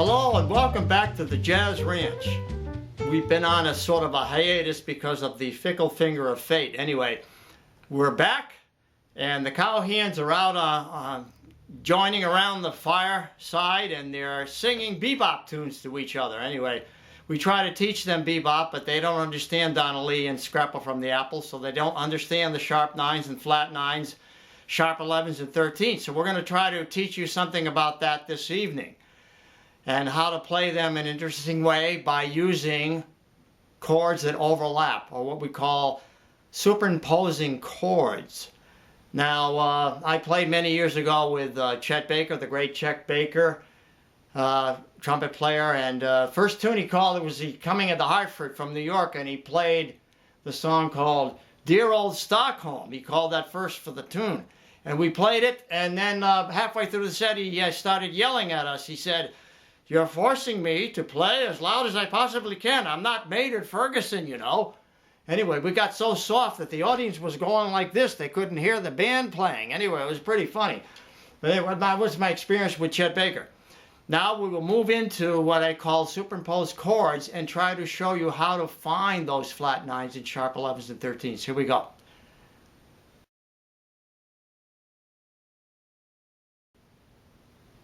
Hello and welcome back to the Jazz Ranch. We've been on a sort of a hiatus because of the fickle finger of fate. Anyway, we're back and the cowhands are out joining around the fireside and they're singing bebop tunes to each other. Anyway, we try to teach them bebop, but they don't understand Donna Lee and Scrapple from the Apple, so they don't understand the sharp nines and flat nines, sharp 11s and 13s. So we're going to try to teach you something about that this evening, and how to play them in an interesting way by using chords that overlap, or what we call superimposing chords. Now, I played many years ago with Chet Baker, the great Chet Baker, trumpet player, and first tune he called, it was he coming into Hartford from New York, and he played the song called Dear Old Stockholm. He called that first for the tune. And we played it, and then halfway through the set he started yelling at us. He said, "You're forcing me to play as loud as I possibly can. I'm not Maynard Ferguson, you know." Anyway, we got so soft that the audience was going like this. They couldn't hear the band playing. Anyway, it was pretty funny. But anyway, that was my experience with Chet Baker. Now we will move into what I call superimposed chords and try to show you how to find those flat nines and sharp 11s and 13s. Here we go.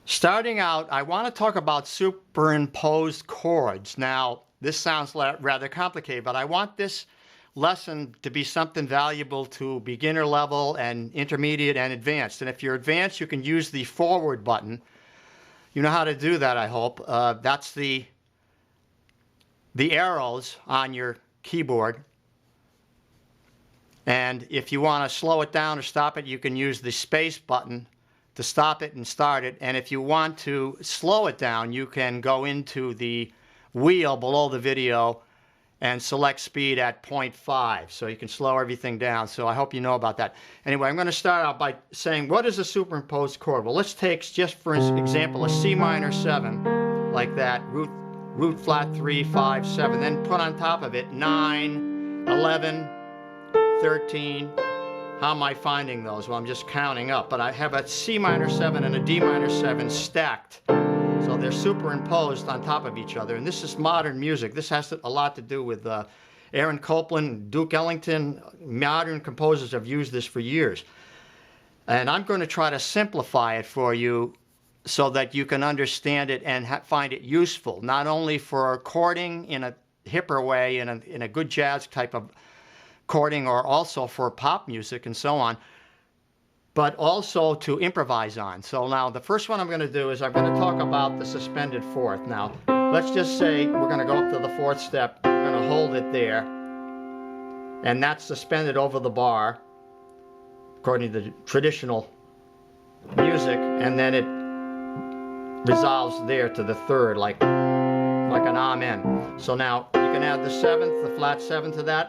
Starting out, I want to talk about superimposed chords. Now, this sounds rather complicated, but I want this lesson to be something valuable to beginner level and intermediate and advanced. And if you're advanced, you can use the forward button. You know how to do that, I hope. That's the arrows on your keyboard. And if you want to slow it down or stop it, you can use the space button to stop it and start it. And if you want to slow it down, you can go into the wheel below the video and select speed at 0.5, so you can slow everything down. So I hope you know about that. Anyway, I'm going to start out by saying, what is a superimposed chord? Well, let's take, just for example, a C minor 7, like that, root flat 3, 5, 7, then put on top of it 9, 11, 13. How am I finding those? Well, I'm just counting up, but I have a C minor 7 and a D minor 7 stacked. So they're superimposed on top of each other. And this is modern music. This has a lot to do with Aaron Copland, Duke Ellington. Modern composers have used this for years. And I'm going to try to simplify it for you so that you can understand it and find it useful, not only for chording in a hipper way, in a good jazz type of chording, or also for pop music and so on, but also to improvise on. So now the first one I'm going to do is I'm going to talk about the suspended fourth. Now let's just say we're going to go up to the fourth step. We're going to hold it there, and that's suspended over the bar according to the traditional music, and then it resolves there to the third, like an amen. So now you can add the seventh, the flat 7 to that,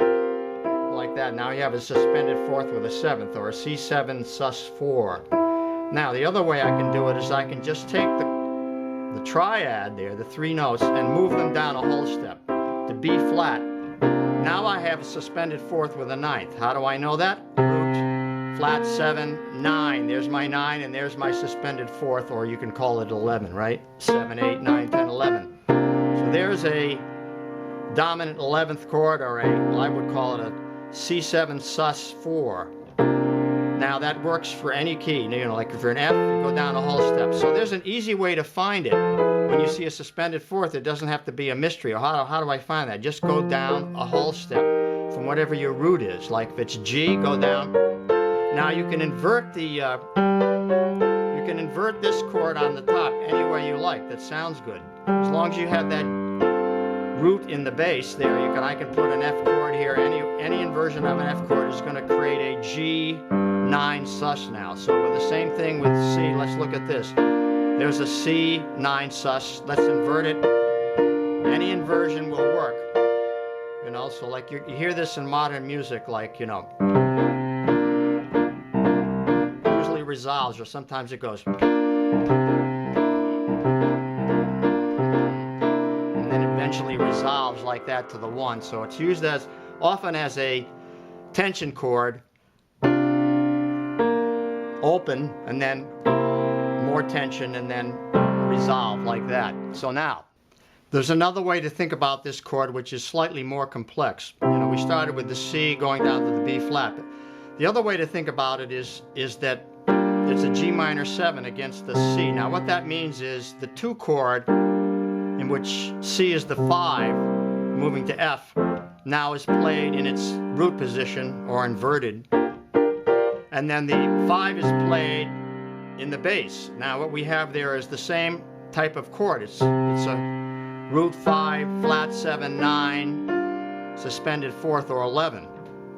like that. Now you have a suspended fourth with a 7th, or a C7 sus4. Now the other way I can do it is I can just take the triad there, the 3 notes, and move them down a whole step to B flat. Now I have a suspended fourth with a 9th. How do I know that? Root, flat 7, 9. There's my 9, and there's my suspended fourth, or you can call it 11, right? 7, 8, 9, 10, 11. So there's a dominant 11th chord, or I would call it a C7 sus4. Now that works for any key. You know, like if you're an F, you go down a whole step. So there's an easy way to find it. When you see a suspended fourth, it doesn't have to be a mystery. Or how do I find that? Just go down a whole step from whatever your root is. Like if it's G, go down. Now you can invert this chord on the top any way you like. That sounds good. As long as you have that root in the bass there, I can put an F chord here. Any inversion of an F chord is going to create a G9 sus now. So with the same thing with C, let's look at this. There's a C9 sus. Let's invert it. Any inversion will work. You know, so like you hear this in modern music, like, you know, usually resolves, or sometimes it goes. Eventually resolves like that to the 1, so it's used as often as a tension chord, open, and then more tension, and then resolve like that. So now, there's another way to think about this chord which is slightly more complex. You know, we started with the C going down to the B flat. The other way to think about it is that it's a G minor 7 against the C. Now what that means is the 2 chord, in which C is the 5, moving to F, now is played in its root position or inverted. And then the 5 is played in the bass. Now what we have there is the same type of chord. It's a root 5, flat 7, 9, suspended 4th or 11.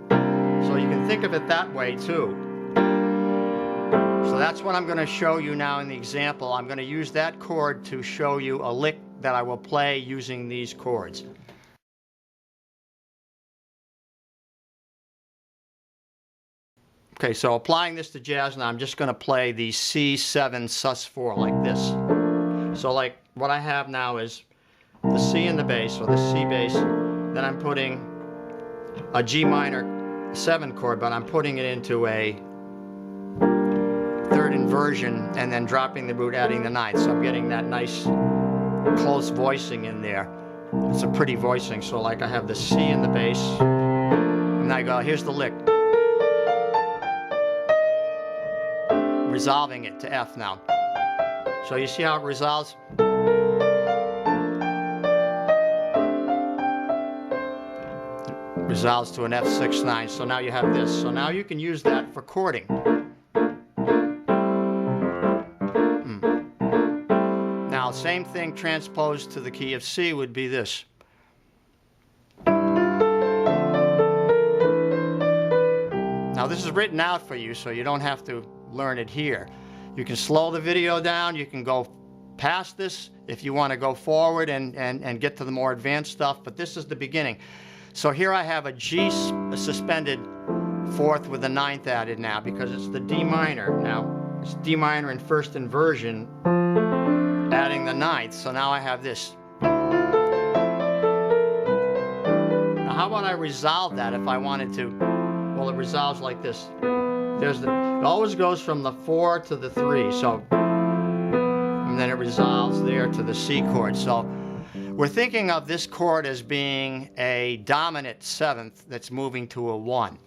So you can think of it that way too. So that's what I'm going to show you now in the example. I'm going to use that chord to show you a lick that I will play using these chords. Okay, so applying this to jazz now, I'm just going to play the C7 sus4 like this. So like what I have now is the C in the bass, or the C bass, then I'm putting a G minor 7 chord, but I'm putting it into a 3rd inversion and then dropping the root, adding the 9th. So I'm getting that nice close voicing in there. It's a pretty voicing. So like I have the C in the bass, and I go, here's the lick. Resolving it to F now. So you see how it resolves? Resolves to an F6-9. So now you have this. So now you can use that for chording. Now same thing transposed to the key of C would be this. Now this is written out for you, so you don't have to learn it here. You can slow the video down, you can go past this if you want to go forward and get to the more advanced stuff, but this is the beginning. So here I have a G suspended 4th with a 9th added now because it's the D minor. Now it's D minor in 1st inversion, adding the 9th, so now I have this. Now how about I resolve that if I wanted to? Well, it resolves like this. It always goes from the 4 to the 3, so, and then it resolves there to the C chord. So we're thinking of this chord as being a dominant 7th that's moving to a 1.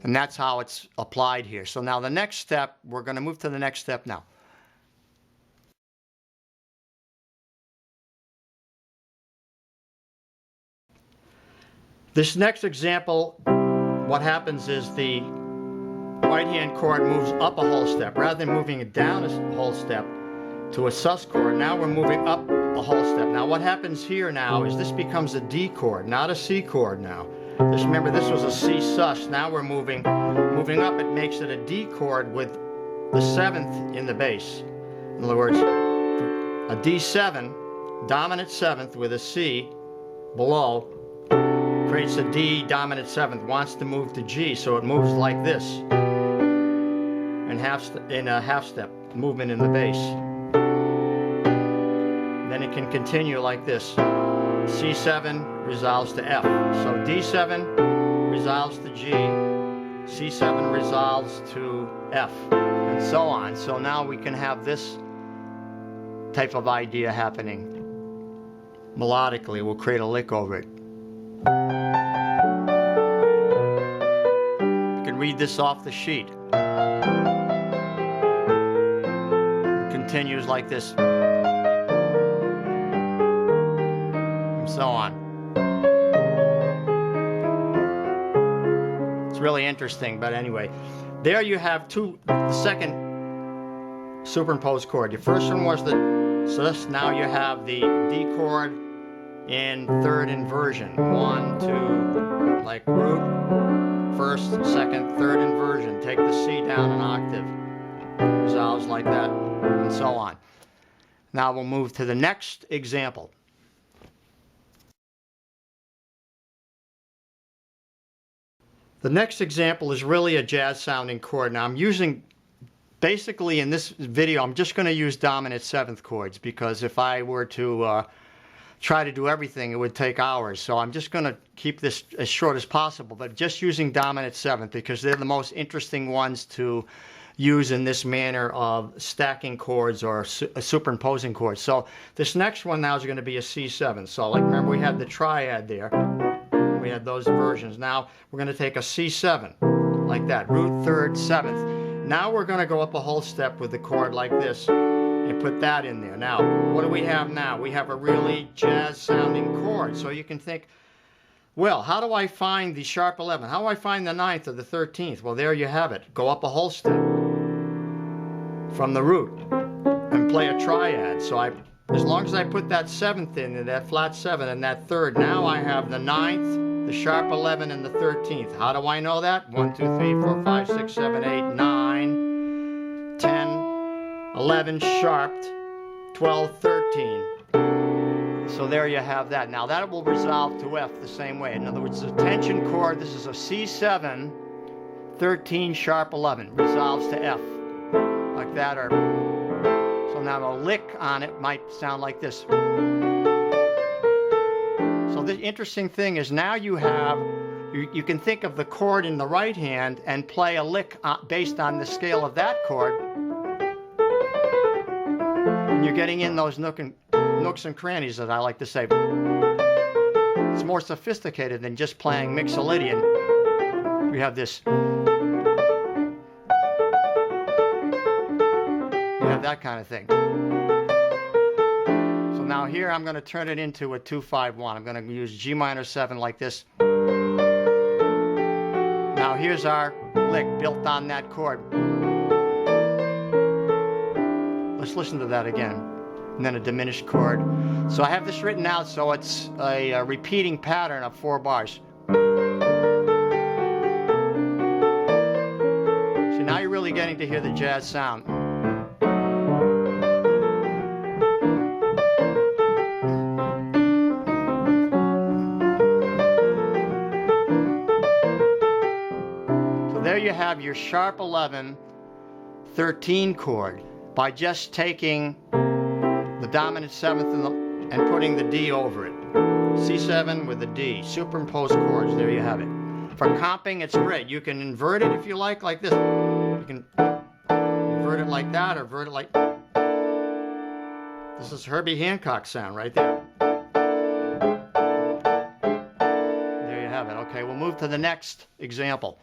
And that's how it's applied here. So now the next step, we're going to move to the next step now. This next example, what happens is the right hand chord moves up a whole step. Rather than moving it down a whole step to a sus chord, now we're moving up a whole step. Now what happens here now is this becomes a D chord, not a C chord now. Just remember, this was a C sus. Now we're moving up. It makes it a D chord with the 7th in the bass. In other words, a D7, dominant 7th with a C below, creates a D dominant 7th, wants to move to G, so it moves like this in a half step movement in the bass. Then it can continue like this. C7 resolves to F. So D7 resolves to G, C7 resolves to F, and so on. So now we can have this type of idea happening melodically. We'll create a lick over it. You can read this off the sheet. It continues like this. And so on. It's really interesting, but anyway. There you have the second superimposed chord. Your first one was the sus. Now you have the D chord in 3rd inversion. 1, 2, like root, 1st, 2nd, 3rd inversion. Take the C down an octave. Resolves like that, and so on. Now we'll move to the next example. The next example is really a jazz sounding chord. Now I'm using, basically in this video, I'm just going to use dominant 7th chords, because if I were to try to do everything, it would take hours. So I'm just going to keep this as short as possible, but just using dominant 7th because they're the most interesting ones to use in this manner of stacking chords or superimposing chords. So this next one now is going to be a C7. So like remember we had the triad there. We had those versions. Now we're going to take a C7 like that, root, third, seventh. Now we're going to go up a whole step with the chord like this and put that in there. Now what do we have now? We have a really jazz sounding chord. So you can think, well, how do I find the sharp 11? How do I find the 9th or the 13th? Well, there you have it. Go up a whole step from the root and play a triad. So as long as I put that 7th in, that flat 7 and that 3rd, now I have the 9th, the sharp 11, and the 13th. How do I know that? 1, 2, 3, 4, 5, 6, 7, 8, 9, 10, 11 sharped, 12, 13. So there you have that. Now that will resolve to F the same way. In other words, the tension chord, this is a C7, 13 sharp 11, resolves to F like that. Or so now a lick on it might sound like this. So the interesting thing is now you have, you can think of the chord in the right hand and play a lick based on the scale of that chord. And you're getting in those nooks and crannies, as I like to say. It's more sophisticated than just playing Mixolydian. We have this. We have that kind of thing. So now here I'm going to turn it into a 2-5-1. I'm going to use G minor 7 like this. Now here's our lick built on that chord. Let's listen to that again. And then a diminished chord. So I have this written out so it's a repeating pattern of 4 bars. So now you're really getting to hear the jazz sound. So there you have your sharp 11, 13 chord by just taking the dominant 7th and putting the D over it. C7 with the D, superimposed chords, there you have it. For comping, it's great. You can invert it if you like this. You can invert it like that or invert it like... This is Herbie Hancock sound right there. There you have it. Okay, we'll move to the next example.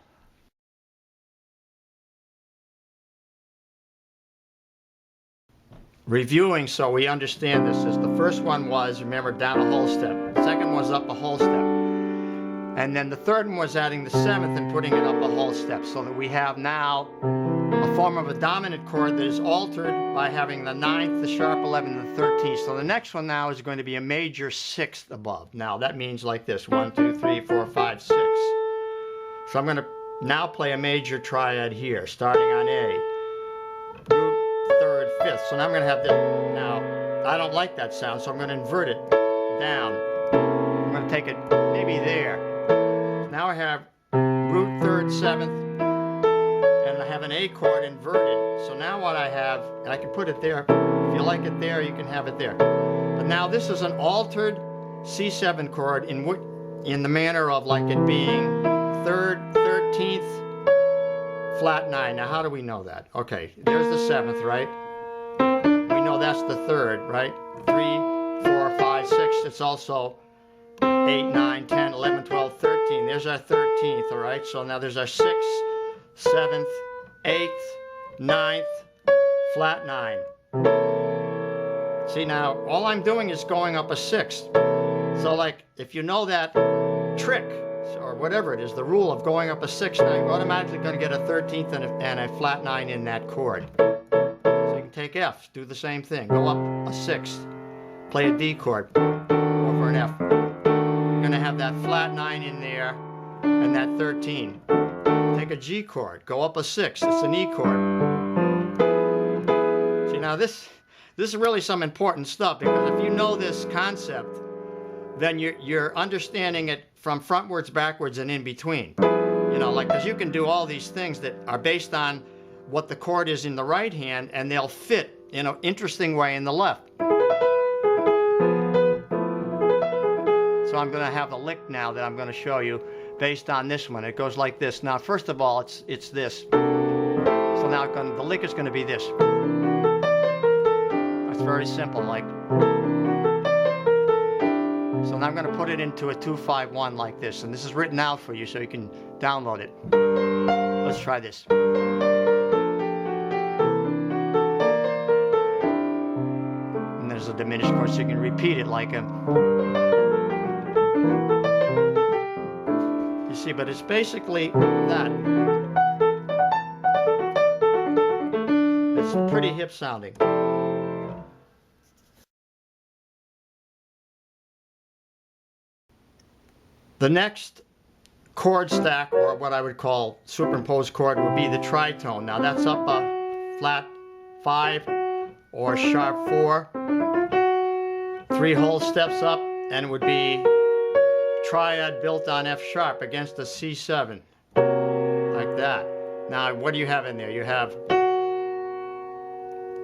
Reviewing so we understand this is the first one was, remember, down a whole step. The second was up a whole step. And then the third one was adding the 7th and putting it up a whole step, so that we have now a form of a dominant chord that is altered by having the 9th, the sharp 11, and the 13th. So the next one now is going to be a major 6th above. Now that means like this, 1, 2, 3, 4, 5, 6. So I'm going to now play a major triad here, starting on A. Root, 3rd, 5th. So now I'm going to have this. Now, I don't like that sound, so I'm going to invert it down. I'm going to take it maybe there. Now I have root, 3rd, 7th, and I have an A chord inverted. So now what I have, and I can put it there. If you like it there, you can have it there. But now this is an altered C7 chord in the manner of like it being 3rd, 13th, flat 9. Now how do we know that? Okay, there's the 7th, right? We know that's the 3rd, right? 3, 4, 5, 6. It's also 8, 9, 10, 11, 12, 13. There's our 13th, all right? So now there's our 6th, 7th, 8th, 9th, flat 9. See, now all I'm doing is going up a 6th. So like if you know that trick, or whatever it is, the rule of going up a 6th, now you're automatically going to get a 13th and a flat 9 in that chord. So you can take F, do the same thing. Go up a 6th, play a D chord over an F. You're going to have that flat 9 in there and that 13. Take a G chord, go up a 6th, it's an E chord. See, now this is really some important stuff, because if you know this concept, then you're understanding it from frontwards, backwards, and in between. You know, like, because you can do all these things that are based on what the chord is in the right hand, and they'll fit in an interesting way in the left. So I'm going to have a lick now that I'm going to show you based on this one. It goes like this. Now, first of all, it's this. So now the lick is going to be this. It's very simple, like. So now I'm going to put it into a 2-5-1 like this, and this is written out for you so you can download it. Let's try this. And there's a diminished chord, so you can repeat it like a. You see, but it's basically that. It's pretty hip sounding. The next chord stack, or what I would call superimposed chord, would be the tritone. Now that's up a flat 5 or sharp 4, 3 whole steps up, and it would be triad built on F sharp against a C7, like that. Now what do you have in there? You have,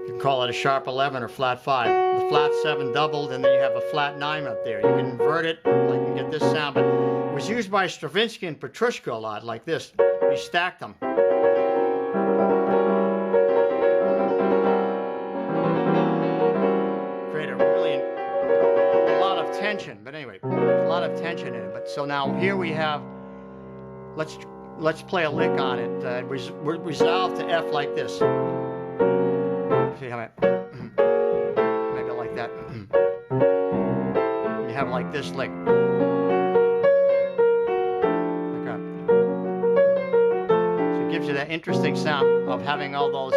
you can call it a sharp 11 or flat 5. The flat 7 doubled, and then you have a flat 9 up there. You can invert it, like you can get this sound, but it was used by Stravinsky and Petrushka a lot, like this. You stacked them. Create a lot of tension, but anyway, a lot of tension in it. But so now here we have, let's play a lick on it. Resolve to F like this. See how maybe like that. You have like this lick. Gives you that interesting sound of having all those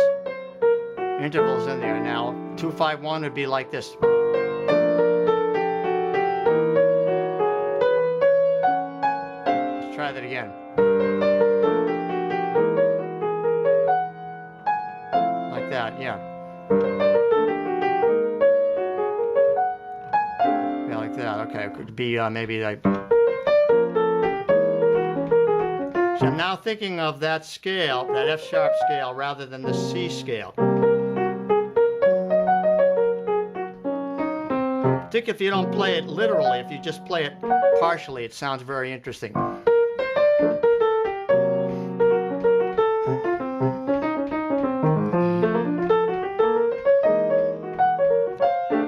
intervals in there. Now 2-5-1 would be like this. Let's try that again. Like that, yeah. Yeah, like that. Okay, it could be maybe like. So I'm now thinking of that scale, that F sharp scale, rather than the C scale. Particularly if you don't play it literally, if you just play it partially, it sounds very interesting.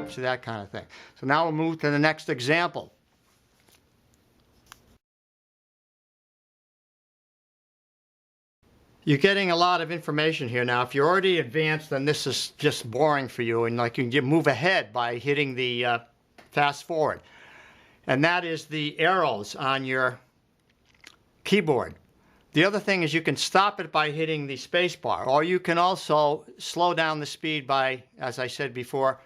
See, that kind of thing. So now we'll move to the next example. You're getting a lot of information here. Now, if you're already advanced, then this is just boring for you, and like you can move ahead by hitting the fast forward. And that is the arrows on your keyboard. The other thing is you can stop it by hitting the space bar, or you can also slow down the speed by, as I said before,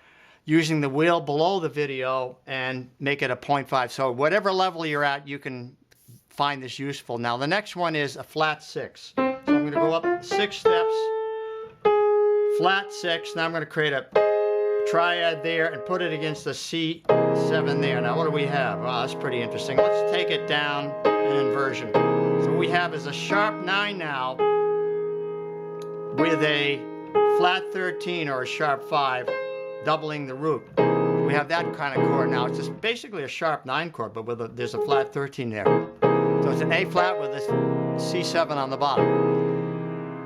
using the wheel below the video and make it a 0.5. So whatever level you're at, you can find this useful. Now, the next one is a flat 6. So I'm going to go up 6 steps, flat 6. Now I'm going to create a triad there and put it against the C7 there. Now what do we have? Wow, that's pretty interesting. Let's take it down in inversion. So what we have is a sharp 9 now with a flat 13 or a sharp 5, doubling the root. We have that kind of chord now. It's just basically a sharp 9 chord, but with there's a flat 13 there. So it's an A flat with a C7 on the bottom.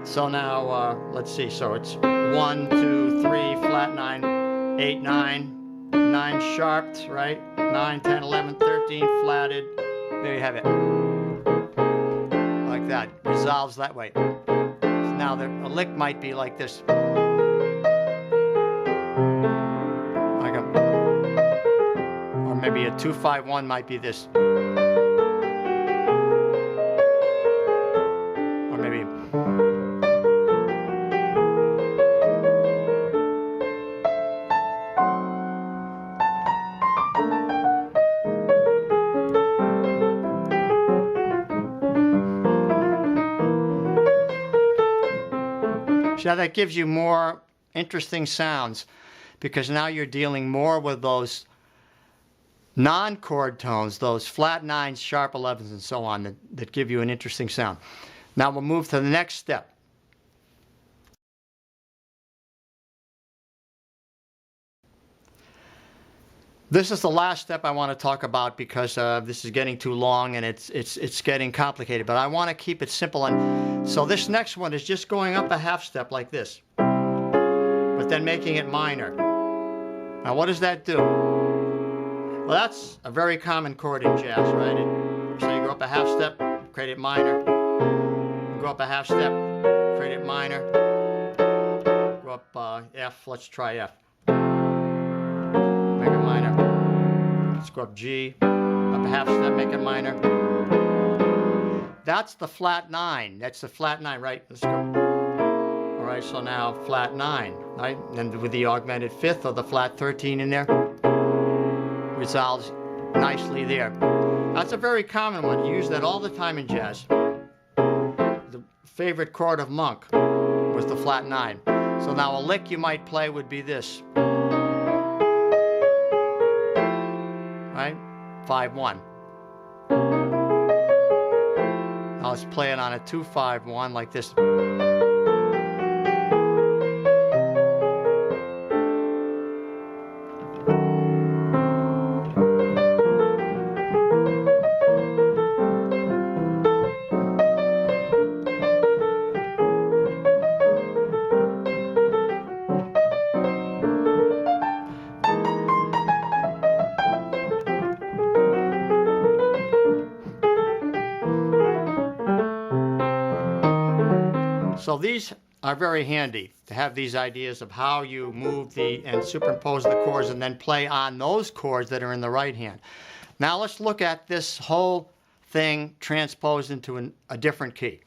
So now, let's see. So it's 1, 2, 3, flat 9, 8, 9, 9 sharped, right? 9, 10, 11, 13 flatted. There you have it. Like that. Resolves that way. So now the lick might be like this. Like a, or maybe a 2-5-1 might be this. Or maybe. Now that gives you more interesting sounds because now you're dealing more with those non-chord tones, those flat 9s, sharp 11s, and so on that give you an interesting sound. Now we'll move to the next step. This is the last step I want to talk about because this is getting too long and it's getting complicated, but I want to keep it simple. And so this next one is just going up a half step like this, but then making it minor. Now what does that do? Well, that's a very common chord in jazz, right? So you go up a half step, create it minor. Go up a half step, create it minor. Go up F, let's try F. Make it minor. Let's go up G, up a half step, make it minor. That's the flat 9. That's the flat 9, right? Let's go. All right, so now flat 9, right? And with the augmented fifth or the flat 13 in there, resolves nicely there. That's a very common one. You use that all the time in jazz. The favorite chord of Monk was the flat 9. So now a lick you might play would be this. Right? 5-1. Now let's play it on a 2-5-1 like this. So these are very handy to have these ideas of how you move and superimpose the chords and then play on those chords that are in the right hand. Now let's look at this whole thing transposed into a different key.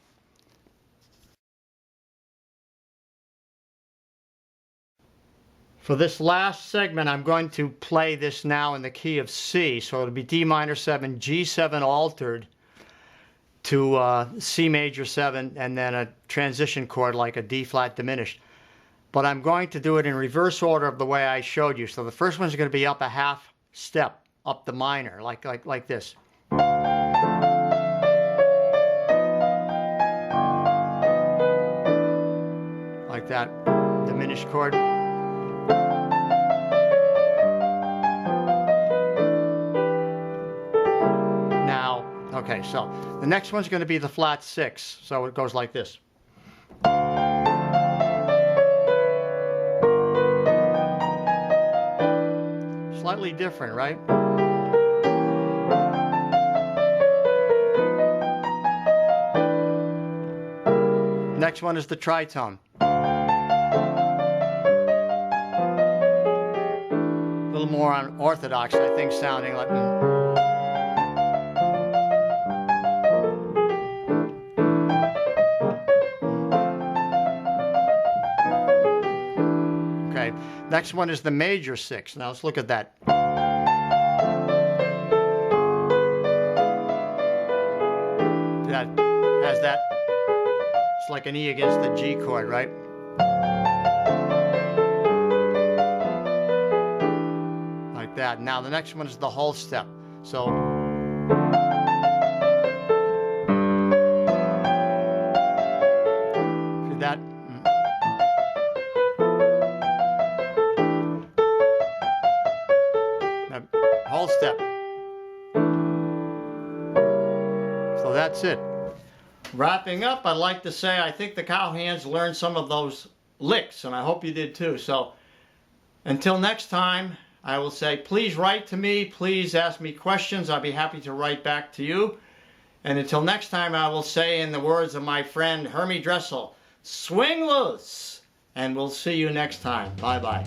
For this last segment, I'm going to play this now in the key of C. So it'll be D minor 7, G7 altered to C major 7, and then a transition chord like a D flat diminished. But I'm going to do it in reverse order of the way I showed you. So the first one's going to be up a half step, up the minor, like this. Like that diminished chord. Okay, so the next one's going to be the flat 6, so it goes like this. Slightly different, right? Next one is the tritone. A little more unorthodox, I think, sounding like... Next one is the major 6. Now let's look at that. That has that. It's like an E against the G chord, right? Like that. Now the next one is the whole step. So see that? Whole step. So that's it. Wrapping up, I'd like to say I think the cowhands learned some of those licks, and I hope you did too. So until next time, I will say please write to me, please ask me questions. I'll be happy to write back to you. And until next time, I will say in the words of my friend Hermie Dressel, swing loose, and we'll see you next time. Bye-bye.